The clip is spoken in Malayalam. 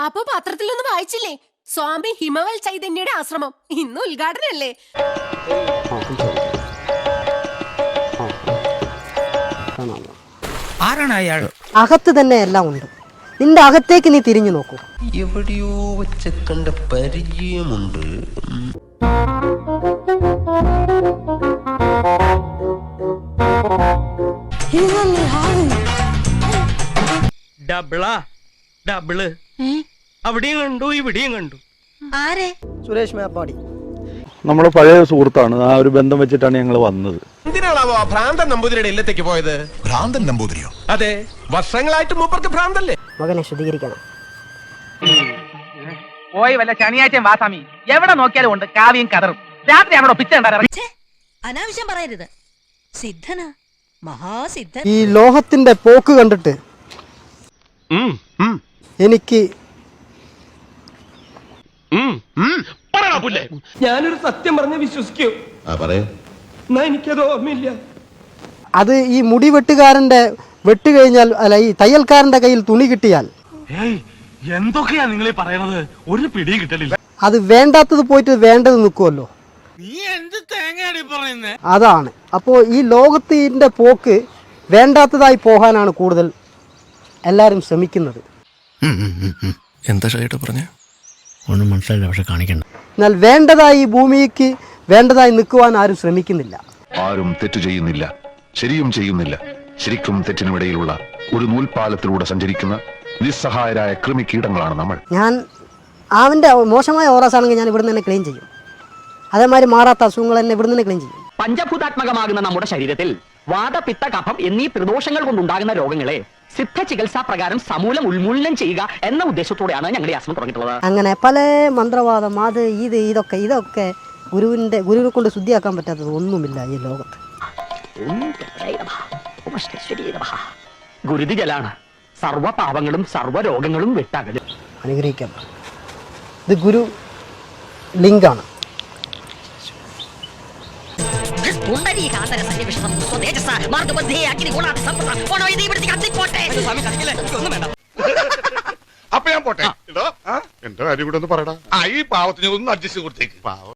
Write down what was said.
അപ്പൊ പത്രത്തിലൊന്നും വായിച്ചില്ലേ? സ്വാമി ഹിമവൽ ചൈതന്യയുടെ ആശ്രമം ഇന്ന് ഉദ്ഘാടനല്ലേ? ആരാണ് അയാൾ? അകത്ത് തന്നെ എല്ലാം ഉണ്ട്. നിന്റെ അകത്തേക്ക് നീ തിരിഞ്ഞു നോക്കൂ. എവിടെയോ വെച്ച് കണ്ട പരിചയമുണ്ട്. ഡബിളാ ഡബിള്. അവിടെയും കണ്ടു ഇവിടെയും കണ്ടു. ആരെ? സുരേഷ് മേപ്പാടി നമ്മുടെ പഴയ സുഹൃത്താണ്. ആ ഒരു ബന്ധം വെച്ചിട്ടാണ് ഞങ്ങൾ വന്നത്. എന്തിനാണാവോ ഭ്രാന്തൻ നമ്പൂതിരിയുടെ ഇല്ലത്തേക്ക് പോയത്? ഭ്രാന്തൻ നമ്പൂതിരിയോ? അതെ, വർഷങ്ങളായിട്ട് മൂപ്പർക്ക് ഭ്രാന്തല്ലേ. മകനെ ശുദ്ധീകരിക്കണം. പോയി വല്ല ശനിയാഴ്ചയും വാസാമി എവിടെ നോക്കിയാലും ഉണ്ട് കാവ്യം കതറും. രാത്രി അവിടെ പിച്ചുണ്ടായിരുന്നു. അനാവശ്യം പറയരുത്. സിദ്ധന, മഹാസിദ്ധൻ. ഈ ലോഹത്തിന്റെ പോക്ക് കണ്ടിട്ട് എനിക്ക് ഞാനൊരു സത്യം പറഞ്ഞ് വിശ്വസിക്കൂ. എന്നാ എനിക്കത് ഓർമ്മയില്ല. അത് ഈ മുടി വെട്ടുകാരന്റെ വെട്ട് കഴിഞ്ഞാൽ, അല്ല, ഈ തയ്യൽക്കാരന്റെ കയ്യിൽ തുണി കിട്ടിയാൽ എന്തൊക്കെയാ നിങ്ങൾ പറയണത്? ഒരു പിടിയും കിട്ടലില്ല. അത് വേണ്ടാത്തത് പോയിട്ട് വേണ്ടത് നിൽക്കുമല്ലോ. നീ എന്ത് തേങ്ങയാടി പറയുന്നേ? അതാണ്. അപ്പോൾ ഈ ലോകത്തിന്റെ പോക്ക് വേണ്ടാത്തതായി പോകാനാണ് കൂടുതൽ എല്ലാവരും ശ്രമിക്കുന്നത്. എന്താ ഷൈട്ട് പറഞ്ഞ? ഒന്നും മനസ്സിലായില്ല, പക്ഷെ കാണിക്കണ്ട. എന്നാൽ വേണ്ടതായി ഭൂമിക്ക് വേണ്ടതായി നിൽക്കുവാൻ ആരും ശ്രമിക്കുന്നില്ല. ആരും തെറ്റു ചെയ്യുന്നില്ല, ശരിയും ചെയ്യുന്നില്ല. ശരിക്കും തെറ്റിനുമിടയിലുള്ള ഒരു നൂൽപാലത്തിലൂടെ സഞ്ചരിക്കുന്ന നിസ്സഹായരായ കൃമികീടങ്ങളാണ് നമ്മൾ. ഞാൻ അവൻ്റെ മോശമായ ഓറാസ് ആണെങ്കിൽ ഞാൻ ഇവിടുന്ന് തന്നെ ക്ലീൻ ചെയ്യും. അതേമാതിരി മാറാത്ത അസുഖങ്ങൾ തന്നെ ഇവിടുന്ന് തന്നെ ക്ലീൻ ചെയ്യും. പഞ്ചഭൂതാത്മകമാകുന്ന നമ്മുടെ ശരീരത്തിൽ വാത, പിത്ത, കഫം എന്നീ ത്രിദോഷങ്ങൾ കൊണ്ടുണ്ടാകുന്ന രോഗങ്ങളെ സിദ്ധ ചികിത്സാ പ്രകാരം സമൂലം ഉന്മൂലനം ചെയ്യുക എന്ന ഉദ്ദേശത്തോടെയാണ് ഞങ്ങളുടെ ആശ്രമം തുടങ്ങിയിട്ടുള്ളത്. അങ്ങനെ പല മന്ത്രവാദം, അത് ഇതൊക്കെ ഗുരുവിനെ കൊണ്ട് ശുദ്ധിയാക്കാൻ പറ്റാത്തത് ഒന്നുമില്ല ഈ ലോകത്ത്. ഗുരുതി ജലാണ് സർവ്വ പാപങ്ങളും സർവ്വ രോഗങ്ങളും വിട്ടകലും. അനുഗ്രഹിക്കാം. ഇത് ഗുരു ലിംഗാണ്. അപ്പൊ ഞാൻ പോട്ടെ. എന്റെ കാര്യം കൂടെ ഒന്ന് പറയടാ. ഈ പാവത്തിന് ഒന്ന് അഡ്ജസ്റ്റ് കൊടുത്തേക്ക്. പാവം.